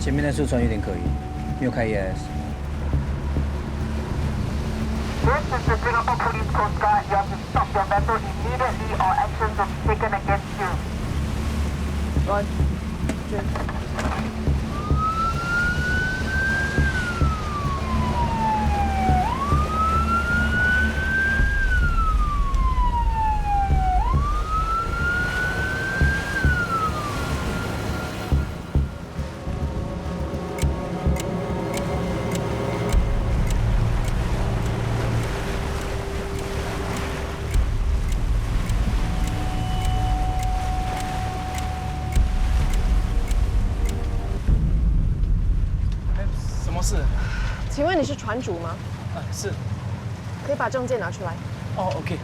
前面的射船有点可疑，没有开 EIS。This is the Singapore Police Coast Guard. You have to stop your vessel immediately or actions will be taken against you.哎，什么事？请问你是船主吗？是。可以把证件拿出来。哦，OK。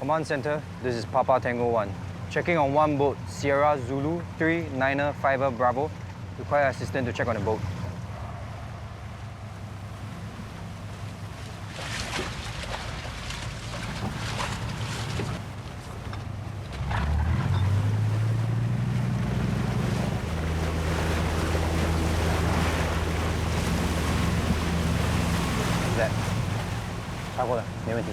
Command Center, this is Papa Tango 1. Checking on one boat, Sierra Zulu 3 Niner Fiver Bravo. Require assistance to check on the boat. That. 查过了，没问题。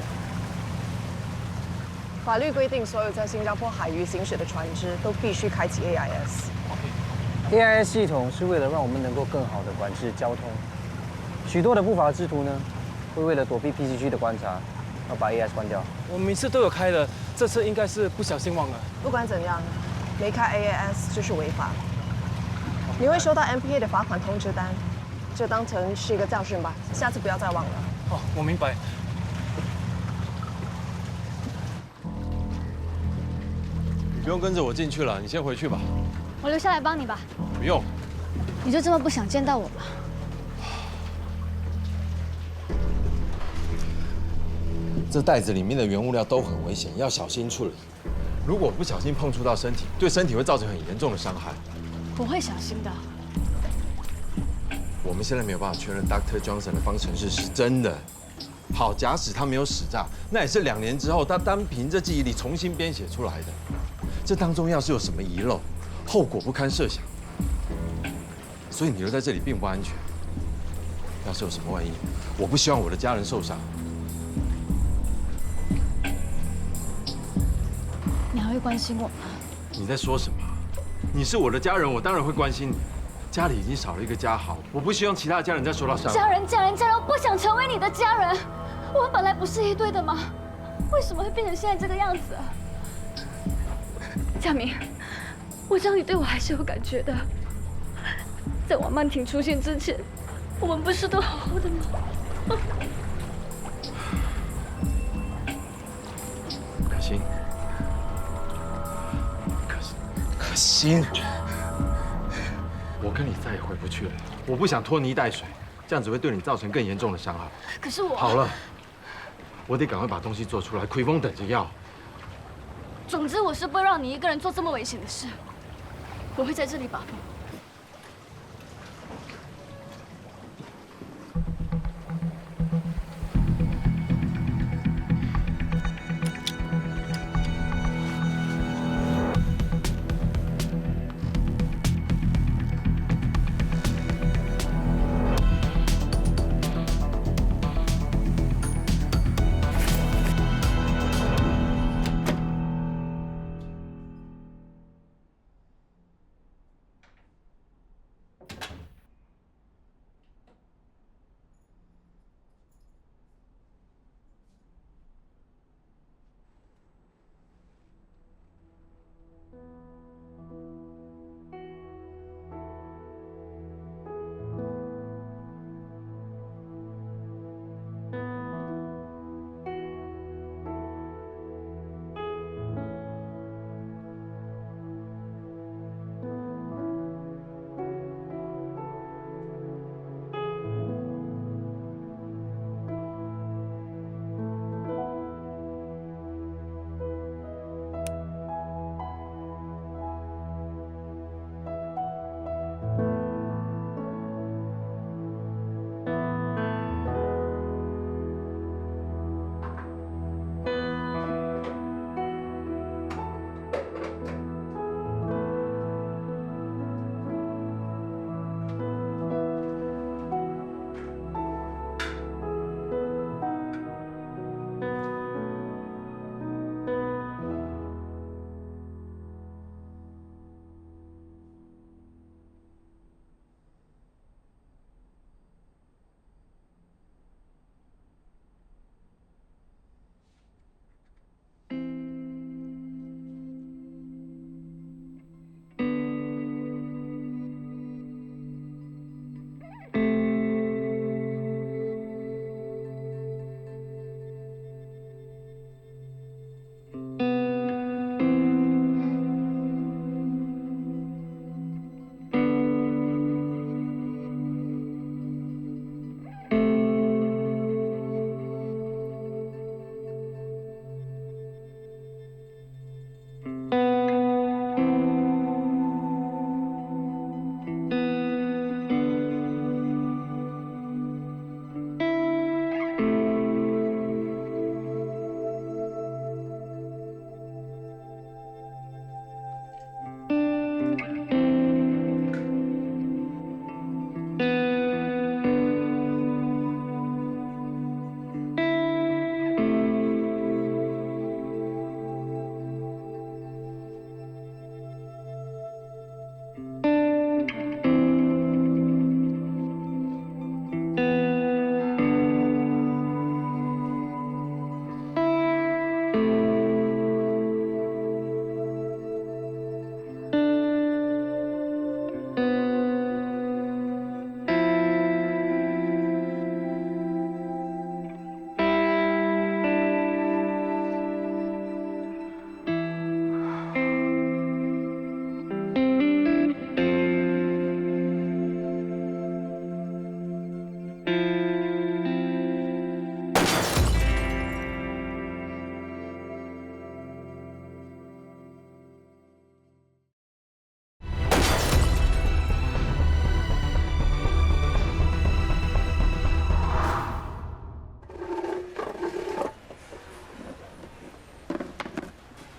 法律规定，所有在新加坡海域行驶的船只都必须开启 AIS。AIS 系统是为了让我们能够更好地管制交通。许多的不法之徒呢，会为了躲避 PCG 的观察，要把 AIS 关掉。我每次都有开的，这次应该是不小心忘了。不管怎样，没开 AIS 就是违法。你会收到 MPA 的罚款通知单，就当成是一个教训吧，下次不要再忘了。哦，我明白。你不用跟着我进去了，你先回去吧。我留下来帮你吧。不用。你就这么不想见到我吗？这袋子里面的原物料都很危险，要小心处理。如果不小心碰触到身体，对身体会造成很严重的伤害。我会小心的。我们现在没有办法确认 Dr. Johnson 的方程式是真的。好，假使他没有使诈，那也是2年之后他单凭着记忆力重新编写出来的。这当中要是有什么遗漏，后果不堪设想。所以你留在这里并不安全。要是有什么万一，我不希望我的家人受伤。你还会关心我吗？你在说什么？你是我的家人，我当然会关心你。家里已经少了一个家豪，我不希望其他家人再受到伤害。家人，我不想成为你的家人。我们本来不是一对的吗？为什么会变成现在这个样子啊？佳明，我知道你对我还是有感觉的。在王曼婷出现之前，我们不是都好好的吗？可心，可心，我跟你再也回不去了。我不想拖泥带水，这样只会对你造成更严重的伤害。可是我……好了，我得赶快把东西做出来。奎峰等着要。总之，我是不会让你一个人做这么危险的事。我会在这里把风。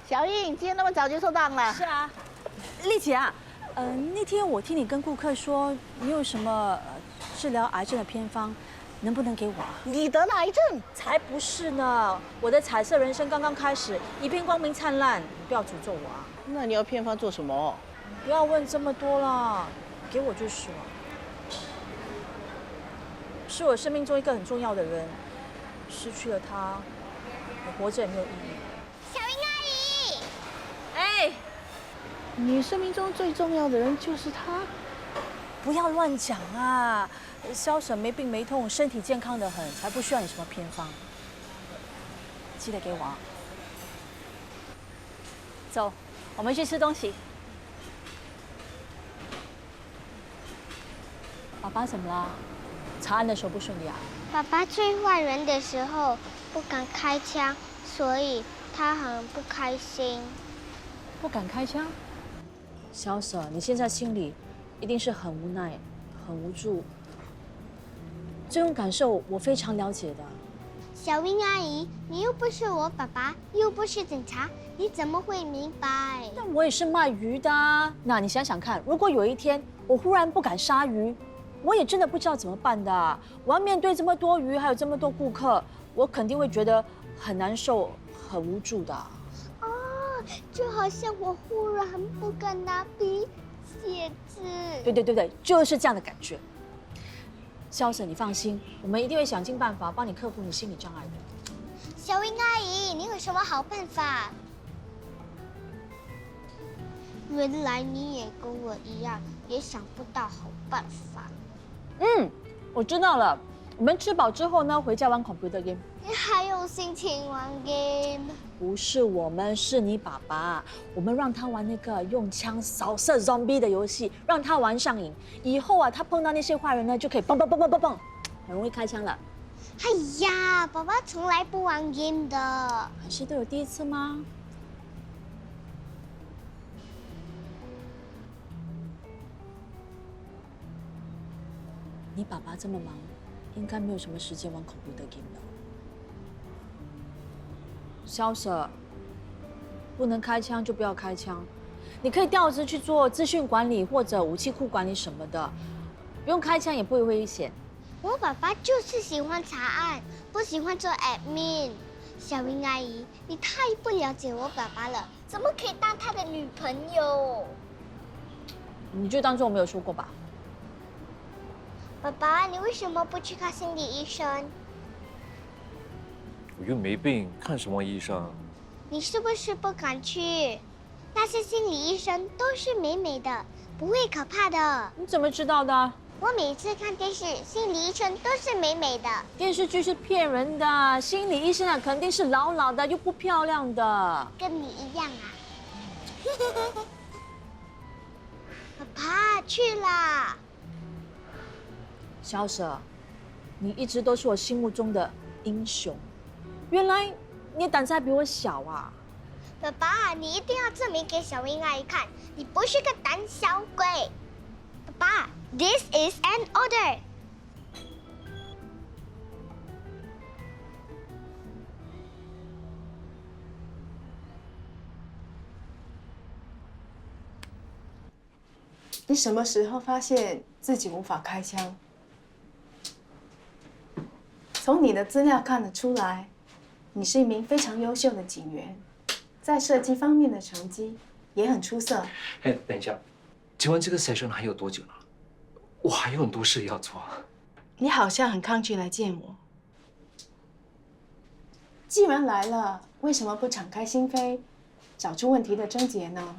小英，今天那么早就收档了？是啊，丽姐啊，那天我听你跟顾客说，你有什么治疗癌症的偏方，能不能给我？你得了癌症？才不是呢，我的彩色人生刚刚开始，一片光明灿烂，你不要诅咒我啊！那你要偏方做什么？不要问这么多了，给我就说。是我生命中一个很重要的人，失去了他，我活着也没有意义。小英阿姨，哎，你生命中最重要的人就是他？不要乱讲啊！萧婶没病没痛，身体健康的很，才不需要你什么偏方。记得给我啊！走，我们去吃东西。爸爸怎么啦？查案的时候不顺利啊？爸爸追坏人的时候不敢开枪，所以他很不开心。不敢开枪？萧婶，你现在心里一定是很无奈、很无助。这种感受我非常了解的。小英阿姨，你又不是我爸爸，又不是警察，你怎么会明白？但我也是卖鱼的啊。那你想想看，如果有一天我忽然不敢杀鱼，我也真的不知道怎么办的啊。我要面对这么多鱼，还有这么多顾客，我肯定会觉得很难受、很无助的。哦，就好像我忽然不敢拿笔写字。对，就是这样的感觉。萧婶，你放心，我们一定会想尽办法帮你克服你心理障碍的。小英阿姨，你有什么好办法？原来你也跟我一样，也想不到好办法。我知道了。我们吃饱之后呢，回家玩 computer game。你还有心情玩 game？不是我们，是你爸爸。我们让他玩那个用枪扫射 zombie 的游戏，让他玩上瘾。以后啊，他碰到那些坏人呢，就可以嘣，很容易开枪了。哎呀，爸爸从来不玩 game 的。凡事都有第一次吗？你爸爸这么忙，应该没有什么时间玩computer game的。萧婶，不能开枪就不要开枪，你可以调职去做资讯管理或者武器库管理什么的，不用开枪也不会危险。我爸爸就是喜欢查案，不喜欢做 admin。小英阿姨，你太不了解我爸爸了，怎么可以当他的女朋友？你就当做我没有说过吧。爸爸，你为什么不去看心理医生？我又没病，看什么医生？你是不是不敢去？那些心理医生都是美美的，不会可怕的。你怎么知道的？我每次看电视，心理医生都是美美的。电视剧是骗人的，心理医生啊肯定是老老的又不漂亮的。跟你一样啊。爸爸去啦。萧婶，你一直都是我心目中的英雄。原来你的胆子还比我小啊！爸爸，你一定要证明给小英阿姨看，你不是个胆小鬼。爸爸 ，This is an order。你什么时候发现自己无法开枪？从你的资料看得出来，你是一名非常优秀的警员，在射击方面的成绩也很出色。哎，等一下，请问这个 session 还有多久呢？我还有很多事要做。你好像很抗拒来见我。既然来了，为什么不敞开心扉，找出问题的症结呢？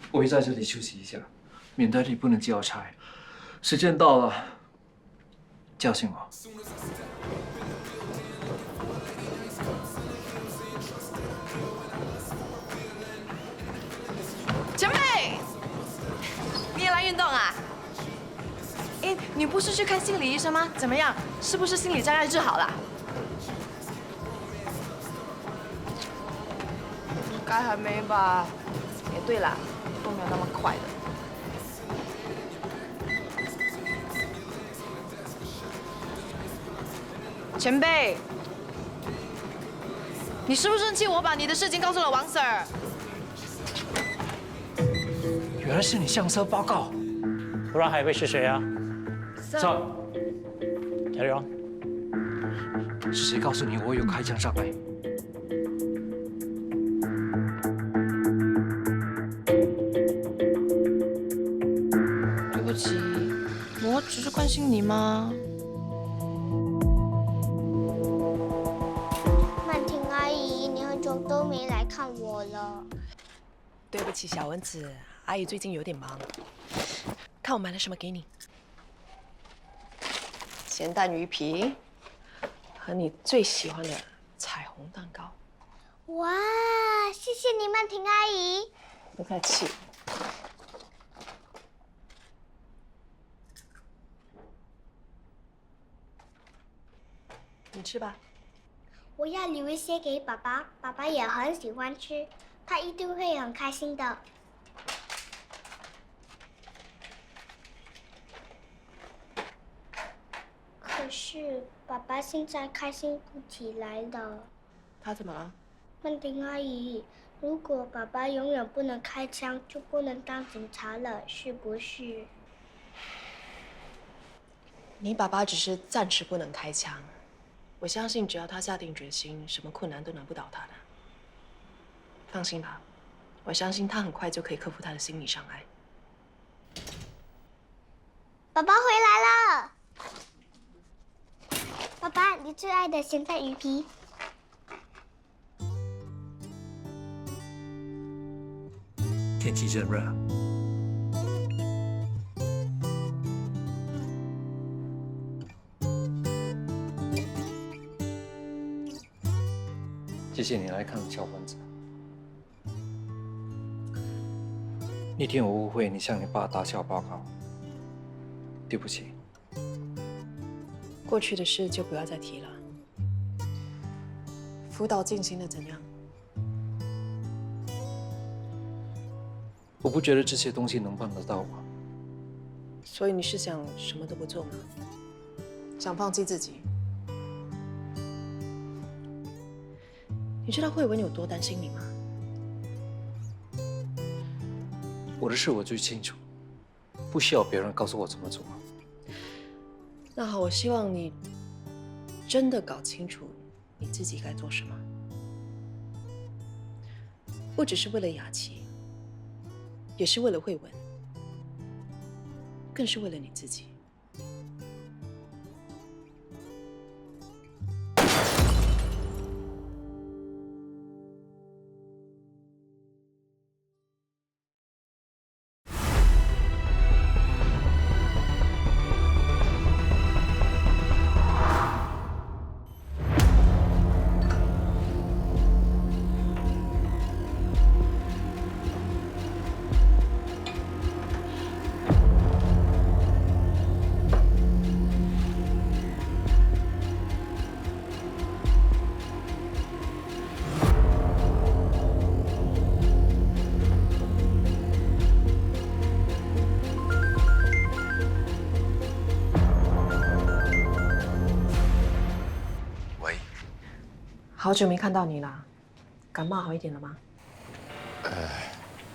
我会在这里休息一下，免得你不能交差。时间到了，叫醒我。前辈，你也来运动啊？哎，你不是去看心理医生吗？怎么样？是不是心理障碍治好了？应该还没吧。也对啦，都没有那么快的。前辈，你是不是生气我把你的事情告诉了王 Sir？ 原来是你相册报告，不然还会是谁啊？上。Carry on。是谁告诉你我有开枪上来？对不起，我只是关心你嘛。曼婷阿姨，你很久都没来看我了。对不起，小蚊子，阿姨最近有点忙。看我买了什么给你。咸蛋鱼皮和你最喜欢的彩虹蛋糕。哇，谢谢你，曼婷阿姨。不客气。你吃吧。我要留一些给爸爸，爸爸也很喜欢吃，他一定会很开心的。可是爸爸现在开心不起来了。他怎么了？曼婷阿姨，如果爸爸永远不能开枪，就不能当警察了，是不是？你爸爸只是暂时不能开枪，我相信只要他下定决心，什么困难都难不倒他的。放心吧，我相信他很快就可以克服他的心理障碍。爸爸回来了。爸爸，你最爱的咸蛋鱼皮。天气真热。谢谢你来看小蚊子。那天我误会你向你爸打小报告，对不起。过去的事就不要再提了。辅导进行的怎样？我不觉得这些东西能帮得到我。所以你是想什么都不做吗？想放弃自己？你知道慧文有多担心你吗？我的事我最清楚，不需要别人告诉我怎么做。那好，我希望你真的搞清楚你自己该做什么，不只是为了雅琪，也是为了慧文，更是为了你自己。好久没看到你了，感冒好一点了吗？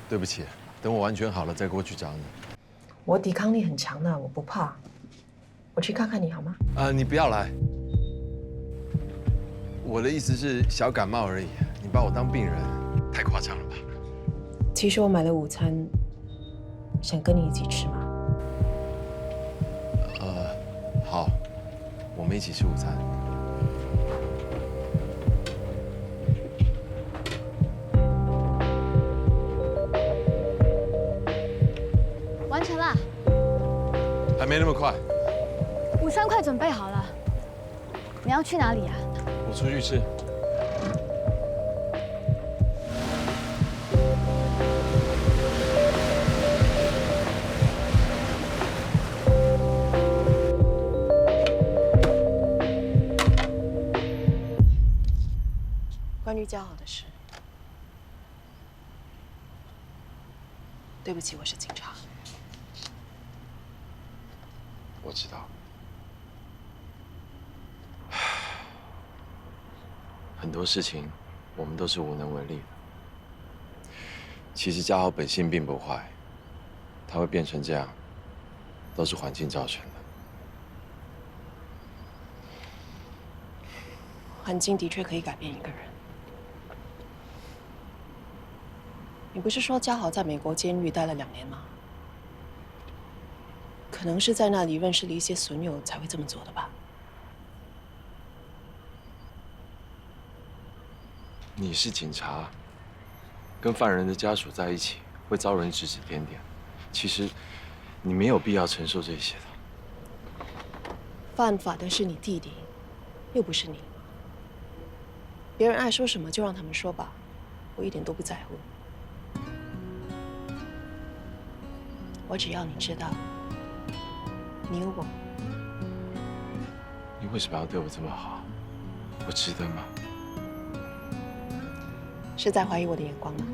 对不起，等我完全好了再过去找你。我抵抗力很强的，我不怕。我去看看你好吗？你不要来。我的意思是小感冒而已，你把我当病人，太夸张了吧？其实我买了午餐，想跟你一起吃吗？好，我们一起吃午餐。完成了，还没那么快。午餐快准备好了。你要去哪里啊？我出去吃。关于交好的事，对不起，我是警察。我知道。很多事情我们都是无能为力的。其实嘉豪本性并不坏，他会变成这样，都是环境造成的。环境的确可以改变一个人。你不是说嘉豪在美国监狱待了2年吗？可能是在那里认识了一些损友，才会这么做的吧？你是警察，跟犯人的家属在一起，会遭人指指点点。其实，你没有必要承受这些的。犯法的是你弟弟，又不是你。别人爱说什么就让他们说吧，我一点都不在乎。我只要你知道，你有我。你为什么要对我这么好？我值得吗？是在怀疑我的眼光吗？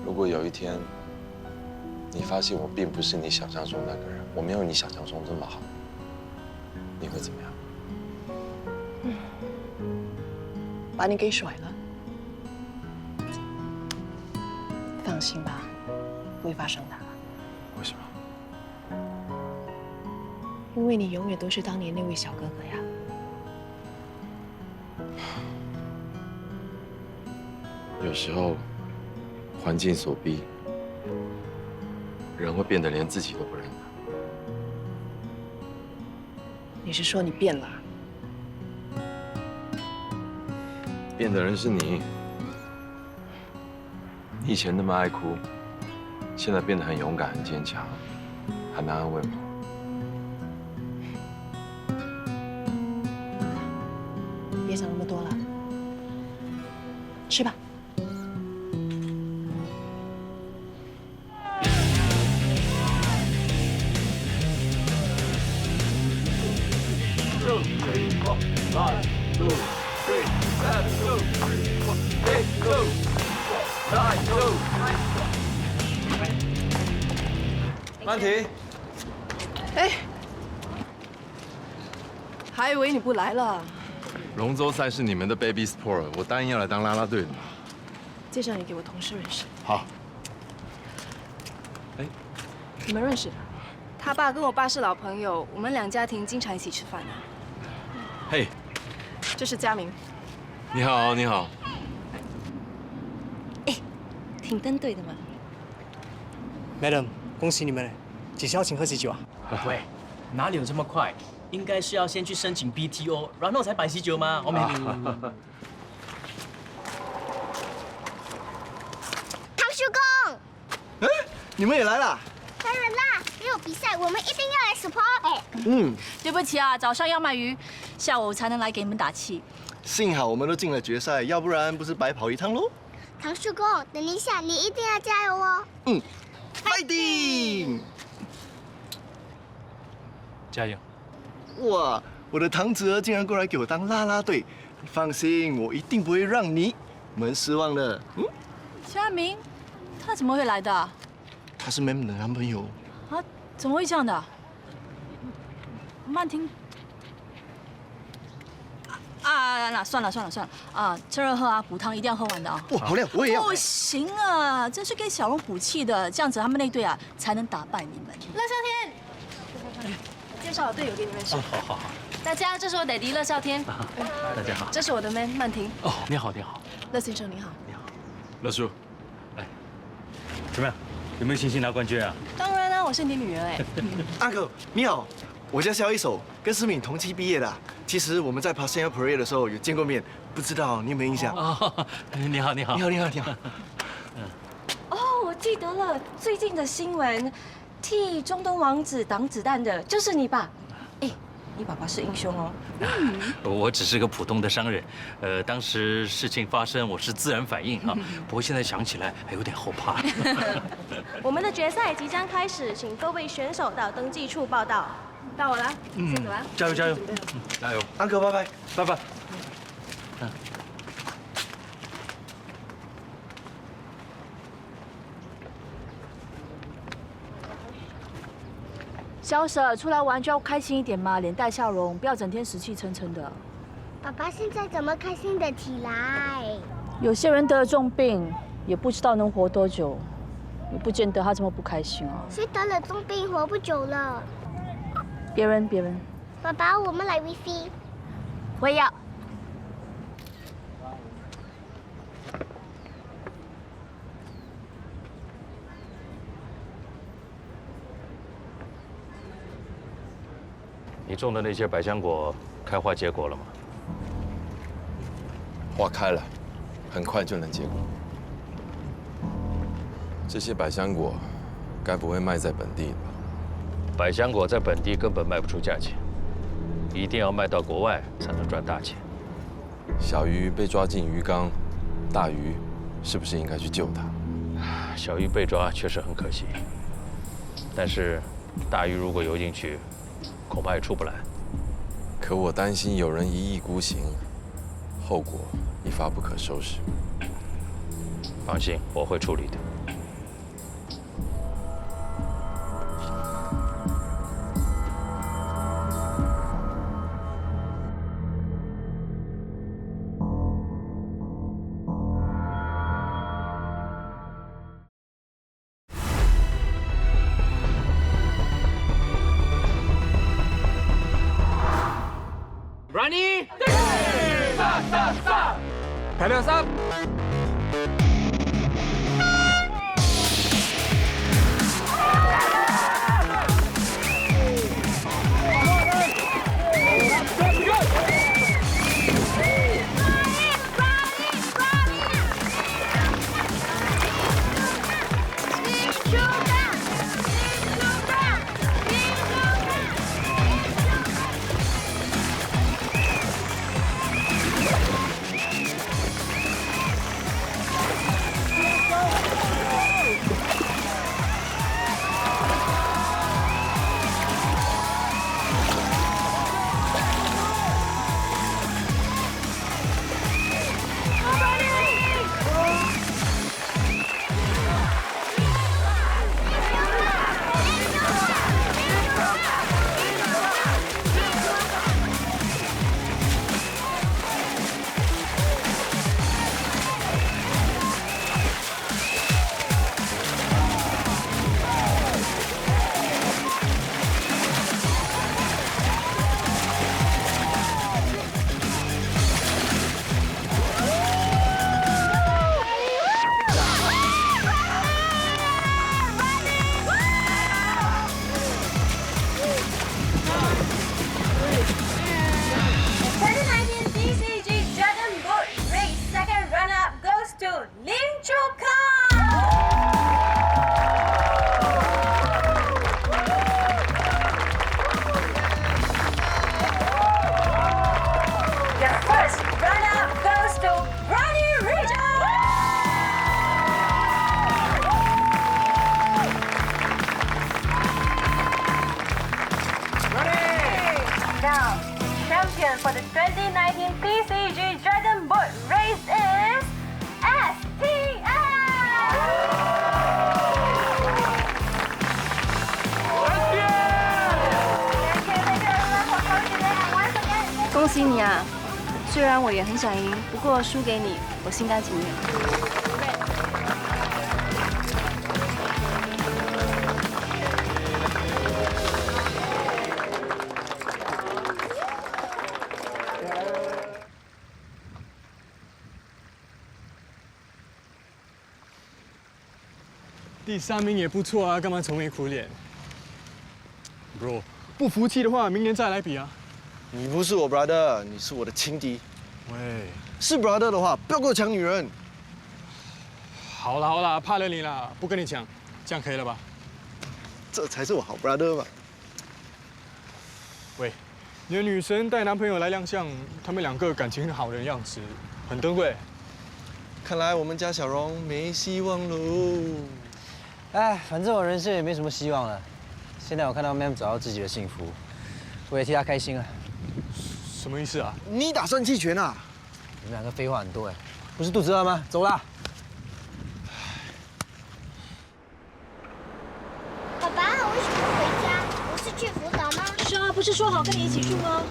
如果有一天，你发现我并不是你想象中那个人，我没有你想象中这么好，你会怎么样？把你给甩了。放心吧，不会发生的。为什么？因为你永远都是当年那位小哥哥呀。有时候，环境所逼，人会变得连自己都不认得。你是说你变了？变的人是你。你以前那么爱哭，现在变得很勇敢、很坚强，还能安慰我。别想那么多了，吃吧。曼婷，哎，还以为你不来了。龙舟赛是你们的 baby sport， 我答应要来当啦啦队的。介绍你给我同事认识。好。哎，你们认识的？他爸跟我爸是老朋友，我们2家庭经常一起吃饭啊。嘿，这是佳明。你好，你好。挺登对的嘛。 Madam， 恭喜你们了，几时要请喝喜酒啊？喂，哪里有这么快？应该是要先去申请 BTO， 然后才摆喜酒吗？我没。唐叔公，哎，你们也来了？当然啦，没有比赛，我们一定要来 support。嗯，对不起啊，早上要卖鱼，下午才能来给你们打气。幸好我们都进了决赛，要不然不是白跑一趟喽。唐叔公，等一下，你一定要加油哦。嗯 ，fighting！ 加油！哇，我的堂侄儿竟然过来给我当啦啦队，放心，我一定不会让你们失望的。嗯，佳明，他怎么会来的？他是妹妹的男朋友。啊，怎么会这样的？曼婷。 那算了啊，趁热喝啊，补汤一定要喝完的啊！哇，好亮，我也要。不行啊，这是给小龙补气的，这样子他们那队啊才能打败你们。乐少天，介绍我队友给你认识。好。大家，这是我爹地乐少天。大家好。这是我的妹曼婷。哦，你好。乐先生你好。乐叔，来，怎么样？有没有信心拿冠军啊？当然啦，我是你女儿哎。阿哥你好，我叫肖一手，跟思敏同期毕业的。 其实我们在 Paseo Parade 的时候有见过面，不知道你有没有印象？你好。哦，我记得了，最近的新闻，替中东王子挡子弹的就是你吧？哎，你爸爸是英雄哦。我只是个普通的商人，当时事情发生，我是自然反应啊。不过现在想起来还有点后怕。我们的决赛即将开始，请各位选手到登记处报到。 到我了，先走了。加油！加油！安哥，拜拜。小舍出来玩就要开心一点嘛，脸带笑容，不要整天死气沉沉的。爸爸现在怎么开心得起来？有些人得了重病，也不知道能活多久，也不见得他这么不开心啊。谁得了重病活不久了？别人。爸爸，我们来 WiFi。我也要。你种的那些百香果开花结果了吗？花开了，很快就能结果。这些百香果，该不会卖在本地吧？百香果在本地根本卖不出价钱，一定要卖到国外才能赚大钱。小鱼被抓进鱼缸，大鱼是不是应该去救它？小鱼被抓确实很可惜，但是大鱼如果游进去，恐怕也出不来。可我担心有人一意孤行，后果一发不可收拾。放心，我会处理的。Ready? Stop! Pedals up! For the 2019 PCG Dragon Boat Race is STS! 恭喜你啊！虽然我也很想赢，不过输给你，我心甘情愿。第3名也不错啊，干嘛愁眉苦脸 ？Bro， 不服气的话，明年再来比啊。你不是我 brother， 你是我的情敌。喂，是 brother 的话，不要跟我抢女人。好啦，怕了你啦，不跟你抢，这样可以了吧？这才是我好 brother 嘛。喂，你的女神带男朋友来亮相，他们2个感情很好的样子，很登对。看来我们家小荣没希望喽。哎，反正我人生也没什么希望了。现在我看到 Ma'am 找到自己的幸福，我也替她开心啊。什么意思啊？你打算弃权啊？你们2个废话很多哎，不是肚子饿吗？走啦。爸爸，为什么回家？不是去不是说好跟你一起住吗？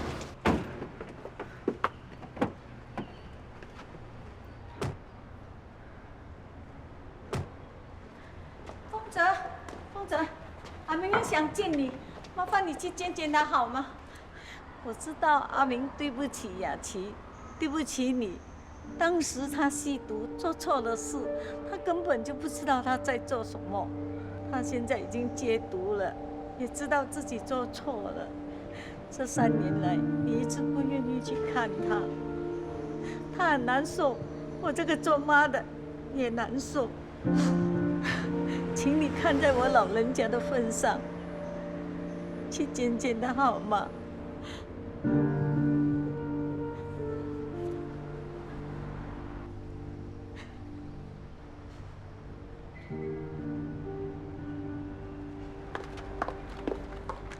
凤泽，阿明很想见你，麻烦你去见见他好吗？我知道阿明对不起雅琪，对不起你。当时他吸毒做错了事，他根本就不知道他在做什么。他现在已经戒毒了，也知道自己做错了。这3年来，你一直不愿意去看他，他很难受。我这个做妈的也难受。请你看在我老人家的份上，去见见他好吗？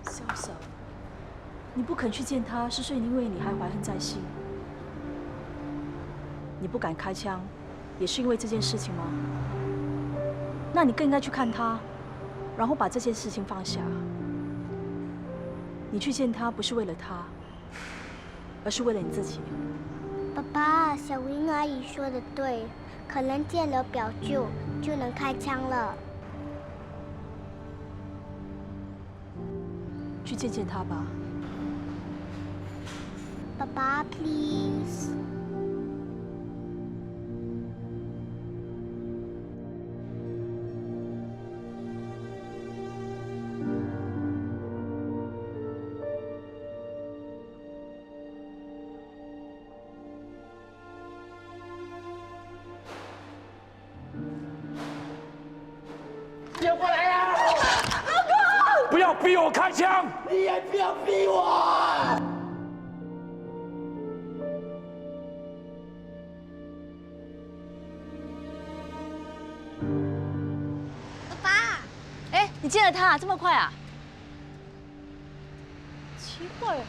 潇潇，你不肯去见他，是因为你还怀恨在心？你不敢开枪，也是因为这件事情吗？那你更应该去看他，然后把这件事情放下。你去见他不是为了他，而是为了你自己。爸爸，小云阿姨说的对，可能见了表舅就能开枪了。去见见他吧。爸爸 ，please。别过来呀！老公，不要逼我开枪！你也不要逼我！爸爸，哎，你见了他这么快啊？奇怪了。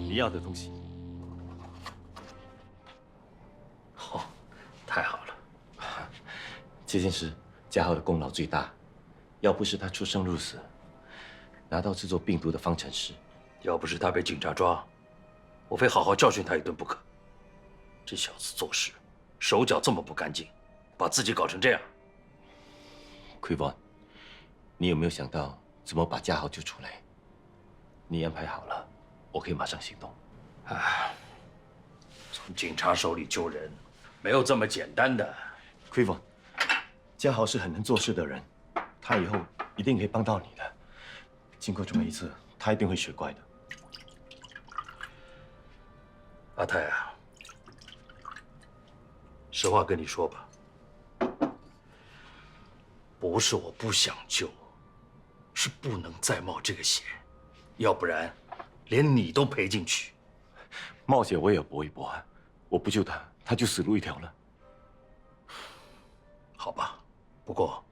你要的东西。哦，太好了！这件事，嘉豪的功劳最大。要不是他出生入死，拿到制作病毒的方程式，要不是他被警察抓，我非好好教训他一顿不可。这小子做事手脚这么不干净，把自己搞成这样。奎文，你有没有想到怎么把嘉豪救出来？你安排好了，我可以马上行动。唉，从警察手里救人，没有这么简单的。奎文，嘉豪是很能做事的人，他以后一定可以帮到你的。经过这么一次，他一定会学乖的。阿泰啊，实话跟你说吧，不是我不想救，是不能再冒这个险，要不然连你都赔进去。冒险我也要搏一搏啊！我不救他，他就死路一条了。好吧，不过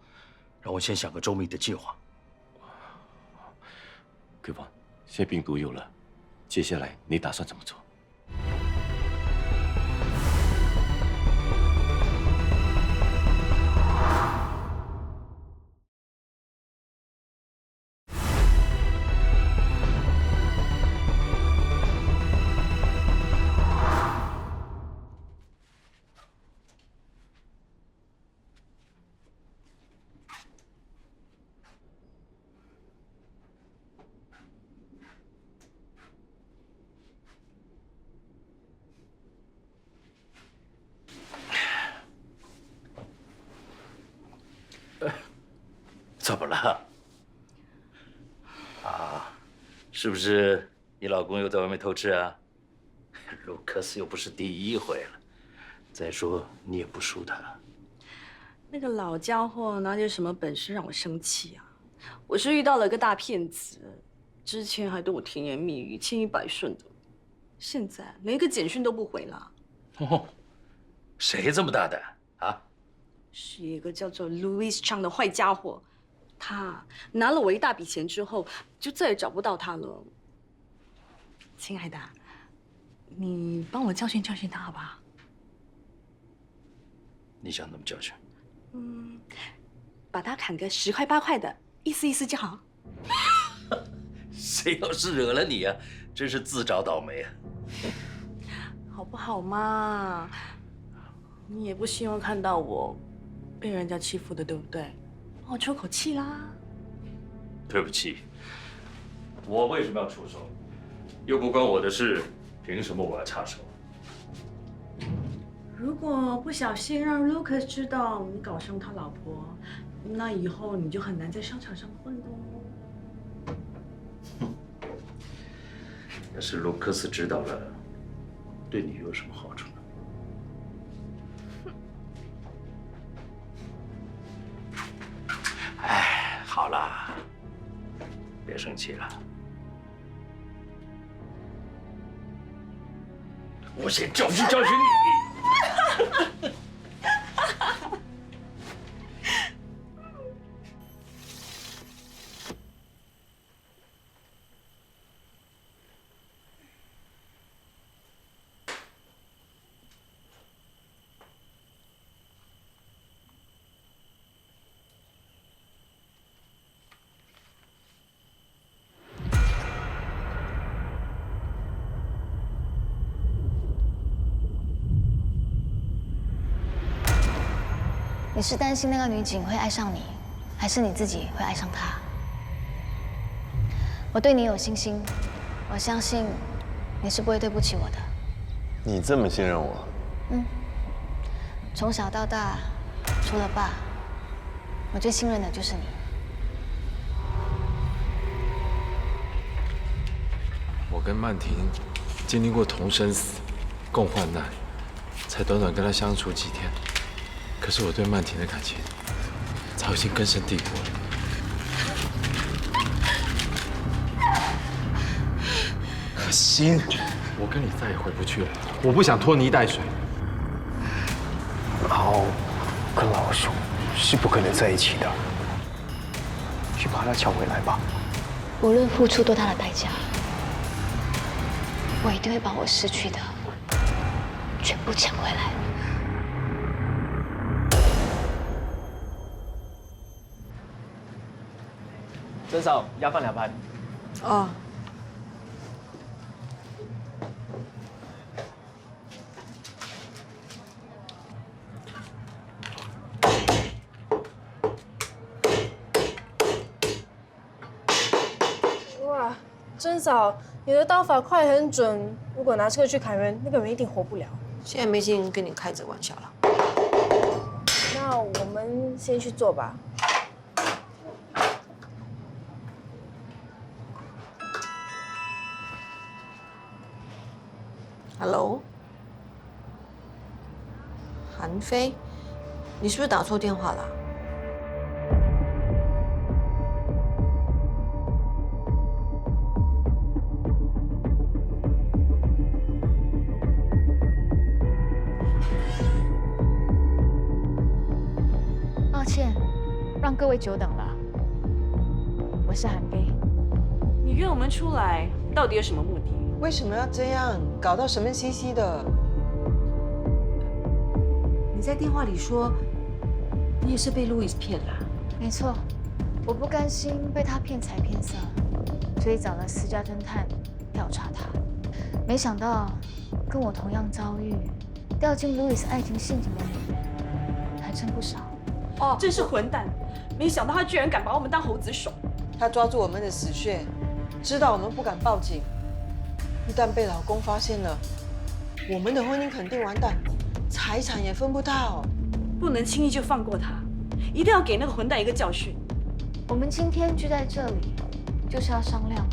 让我先想个周密的计划。奎文，现在病毒有了，接下来你打算怎么做？怎么了？啊，是不是你老公又在外面偷吃啊？卢克斯又不是第一回了。再说你也不输他。那个老家伙哪有什么本事让我生气啊？我是遇到了个大骗子，之前还对我甜言蜜语、千依百顺的，现在连一个简讯都不回了。哦，谁这么大胆啊？是一个叫做 Louis Chang 的坏家伙，他拿了我一大笔钱之后，就再也找不到他了。亲爱的，你帮我教训教训他好不好？你想怎么教训？把他砍个10块8块的，意思意思就好。谁要是惹了你啊，真是自找倒霉啊！好不好嘛？你也不希望看到我被人家欺负的，对不对？帮我出口气啦。对不起，我为什么要出手？又不关我的事，凭什么我要插手？如果不小心让 Lucas 知道你搞伤他老婆，那以后你就很难在商场上混喽。要是卢克斯知道了，对你有什么好处呢？哎，好了，别生气了，我先教训教训你。你是担心那个女警会爱上你，还是你自己会爱上她？我对你有信心，我相信你是不会对不起我的。你这么信任我？从小到大，除了爸，我最信任的就是你。我跟曼婷经历过同生死、共患难，才短短跟她相处几天。可是我对曼婷的感情早已经根深蒂固了。可心，我跟你再也回不去了，我不想拖泥带水。猫跟老鼠是不可能在一起的，去把它抢回来吧。无论付出多大的代价，我一定会把我失去的全部抢回来。真嫂，鸭饭2盘。哦。哇，真嫂，你的刀法快很准，如果拿这个去砍人，那个人一定活不了。现在没心跟你开这玩笑了。那我们先去做吧。Hello， 韩飞，你是不是打错电话了？抱歉，让各位久等了。我是韩飞。你约我们出来，到底有什么目的？为什么要这样？搞到神秘兮兮的。你在电话里说，你也是被路易斯骗了。没错，我不甘心被他骗财骗色，所以找了私家侦探调查他。没想到跟我同样遭遇、掉进路易斯爱情陷阱的女还真不少。哦，真是混蛋！没想到他居然敢把我们当猴子耍。他抓住我们的死穴，知道我们不敢报警。一旦被老公发现了，我们的婚姻肯定完蛋，财产也分不到。不能轻易就放过他，一定要给那个混蛋一个教训。我们今天聚在这里，就是要商量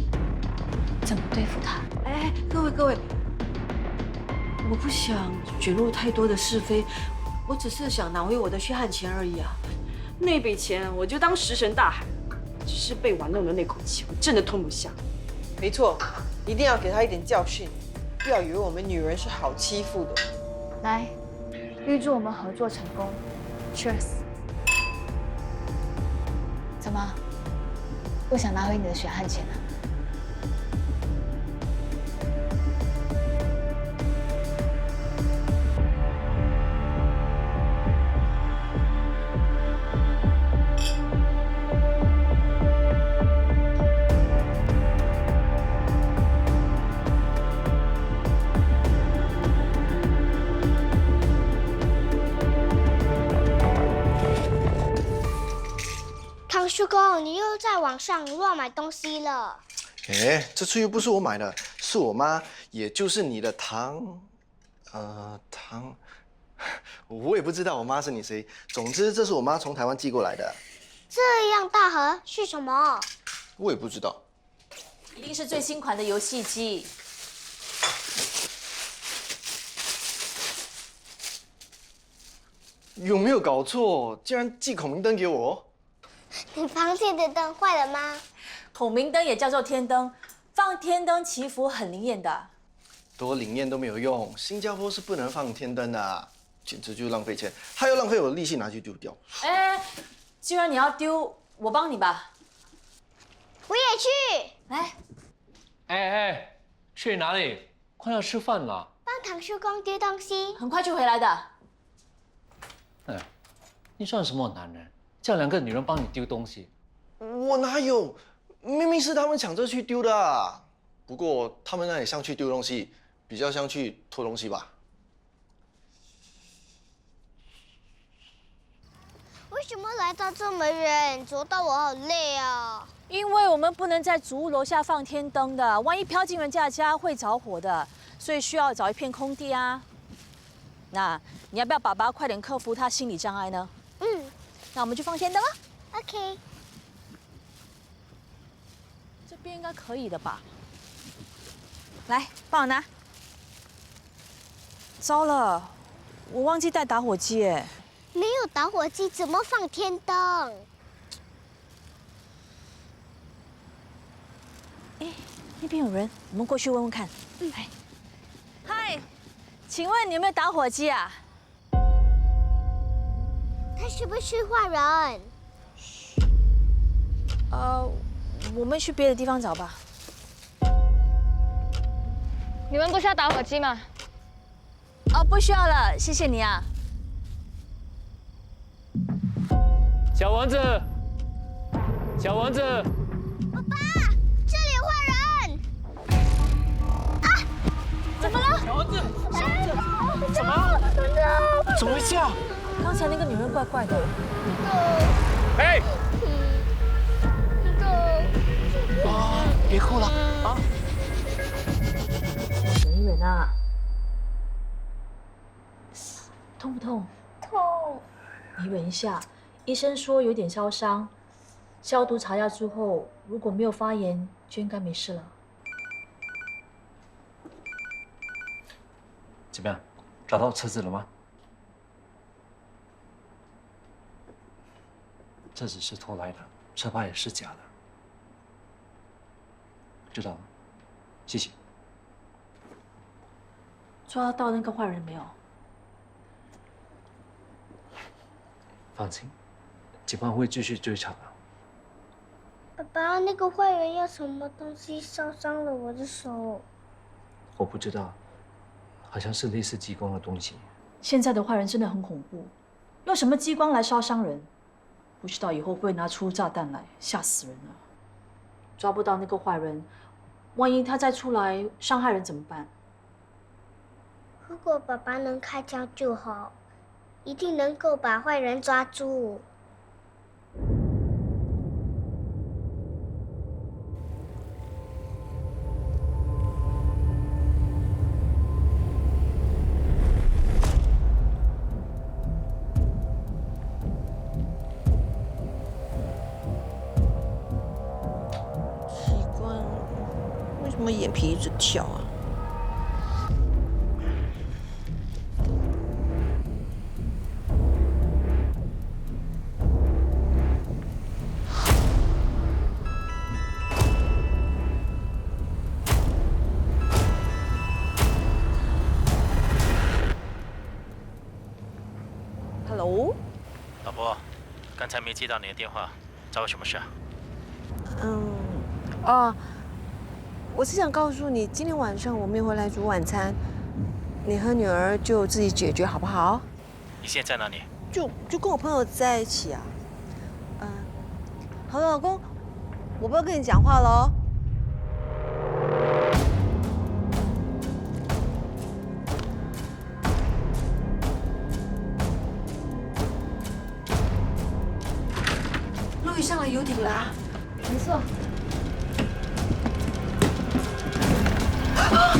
怎么对付他。哎，各位，我不想卷入太多的是非，我只是想拿回我的血汗钱而已啊。那笔钱我就当石沉大海，只是被玩弄的那口气，我真的吞不下。没错，一定要给他一点教训，不要以为我们女人是好欺负的。来，预祝我们合作成功 ，Cheers！ 怎么，不想拿回你的血汗钱啊？唐叔公，你又在网上乱买东西了。哎，这次又不是我买的，是我妈，也就是你的唐，我也不知道我妈是你谁。总之，这是我妈从台湾寄过来的。这样大盒是什么？我也不知道。一定是最新款的游戏机。有没有搞错？竟然寄孔明灯给我？你房间的灯坏了吗？孔明灯也叫做天灯，放天灯祈福很灵验的。多灵验都没有用，新加坡是不能放天灯的啊，简直就是浪费钱，还要浪费我的力气拿去丢掉。哎，既然你要丢，我帮你吧。我也去。来。哎，去哪里？快要吃饭了。帮唐叔公丢东西。很快就回来的。哎，你算什么男人？叫两个女人帮你丢东西？我哪有？明明是他们抢着去丢的啊。不过他们那里像去丢东西，比较像去偷东西吧。为什么来到这么远？走到我好累啊！因为我们不能在祖屋楼下放天灯的，万一飘进人家家会着火的，所以需要找一片空地啊。那你要不要爸爸快点克服他心理障碍呢？那我们就放天灯啊。OK。这边应该可以的吧？来，帮我拿。糟了，我忘记带打火机耶。没有打火机怎么放天灯？哎，那边有人，我们过去问问看。来，嗨，请问你有没有打火机啊？他是不是坏人？我们去别的地方找吧。你们不需要打火机吗？哦，不需要了，谢谢你啊。小蚊子，小蚊子，爸爸，这里有坏人！啊，怎么了？小蚊子，小蚊子，怎么？怎么回事啊？刚才那个女人怪怪的。哎！啊，别哭了啊！远一远啊！痛不痛？痛。你忍一下，医生说有点烧伤，消毒查下之后，如果没有发炎，就应该没事了。怎么样？找到车子了吗？这只是偷来的，车牌也是假的。知道了，谢谢。抓到那个坏人没有？放心，警方会继续追查的。爸爸，那个坏人用什么东西烧伤了我的手？我不知道，好像是类似激光的东西。现在的坏人真的很恐怖，用什么激光来烧伤人？不知道以后会不会拿出炸弹来，吓死人了。抓不到那个坏人，万一他再出来伤害人怎么办？如果爸爸能开枪就好，一定能够把坏人抓住。脸皮一直翘啊？Hello， 老婆，刚才没接到你的电话，找我什么事啊？我是想告诉你，今天晚上我没有回来煮晚餐，你和女儿就自己解决好不好？你现在在哪里？就跟我朋友在一起啊。好了，老公，我不要跟你讲话了哦。陆羽上了游艇啦。没错。啊